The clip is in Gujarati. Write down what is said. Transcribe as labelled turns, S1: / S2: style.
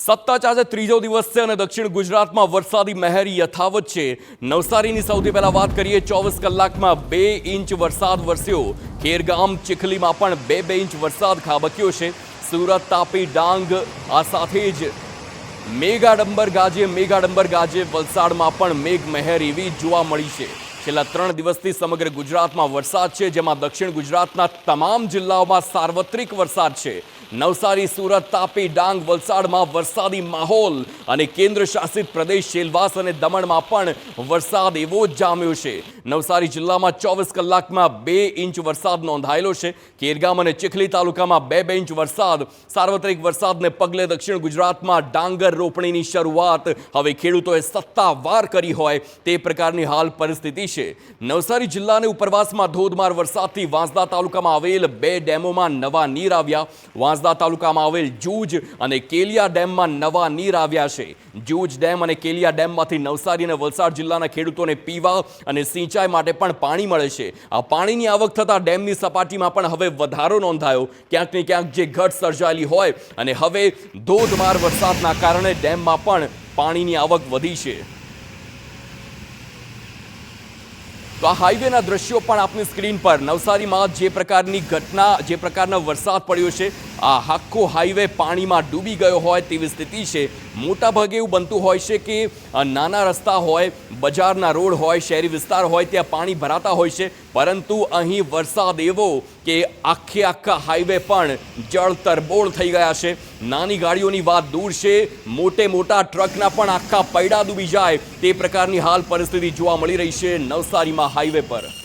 S1: સતત આજે ત્રીજો દિવસ છે અને દક્ષિણ ગુજરાતમાં વરસાદી મહેર યથાવત છે। નવસારીની સૌથી પહેલા વાત કરીએ, 24 કલાકમાં 2 ઇંચ વરસાદ વરસ્યો। ખેરગામ ચીખલીમાં પણ 2 ઇંચ વરસાદ ખાબક્યો છે। સુરત, તાપી, ડાંગ આ સાથે જ મેઘાડંબર ગાજે વલસાડમાં પણ મેઘ મહેર એવી જોવા મળી છે। છેલ્લા 3 દિવસથી સમગ્ર ગુજરાતમાં વરસાદ છે, જેમાં દક્ષિણ ગુજરાતના તમામ જિલ્લાઓમાં સાર્વત્રિક વરસાદ છે। નવસારી, સુરત, તાપી, ડાંગ, વલસાડમાં વરસાદી માહોલ અને કેન્દ્ર શાસિત પ્રદેશ સેલવાસ અને દમણમાં પણ વરસાદ એવો જ જામ્યો છે। નવસારી જિલ્લામાં 24 કલાકમાં 2 ઇંચ વરસાદ નોંધાયેલો છે। ખેરગામ અને ચીખલી તાલુકામાં 2 ઇંચ વરસાદ। સાર્વત્રિક વરસાદને પગલે દક્ષિણ ગુજરાતમાં ડાંગર રોપણીની શરૂઆત હવે ખેડૂતોએ સત્તાવાર કરી હોય તે પ્રકારની હાલ પરિસ્થિતિ છે। નવસારી જિલ્લાને ઉપરવાસમાં ધોધમાર વરસાદથી વાંસદા તાલુકામાં આવેલ 2 ડેમોમાં નવા નીર આવ્યા। વાંસદા તાલુકામાં આવેલ જૂજ અને કેલિયા ડેમમાં નવા નીર આવ્યા છે। જૂજ ડેમ અને કેલિયા ડેમમાંથી નવસારી અને વલસાડ જિલ્લાના ખેડૂતોને પીવા અને સિંચાઈ માટે પણ પાણી મળે છે। આ પાણીની આવક થતાં ડેમની સપાટીમાં પણ હવે વધારો નોંધાયો। ક્યાંક ને ક્યાંક જે ઘટ સર્જાયેલી હોય અને હવે ધોધમાર વરસાદના કારણે ડેમમાં પણ પાણીની આવક વધી છે। તો આ હાઈવેના દ્રશ્યો પણ આપની સ્ક્રીન પર, નવસારીમાં જે પ્રકારની ઘટના, જે પ્રકારનો વરસાદ પડ્યો છે, આ આખો હાઈવે પાણીમાં ડૂબી ગયો હોય તેવી સ્થિતિ છે। મોટા ભાગે એવું બનતું હોય છે કે નાના રસ્તા હોય, બજારના રોડ હોય, શહેરી વિસ્તાર હોય, ત્યાં પાણી ભરાતા હોય છે, પરંતુ અહીં વરસાદ એવો કે આખા હાઈવે પણ જળ તરબોળ થઈ ગયા છે। નાની ગાડીઓની વાત દૂર છે, મોટા ટ્રકના પણ આખા પૈડા ડૂબી જાય તે પ્રકારની હાલ પરિસ્થિતિ જોવા મળી રહી છે નવસારીમાં હાઈવે પર।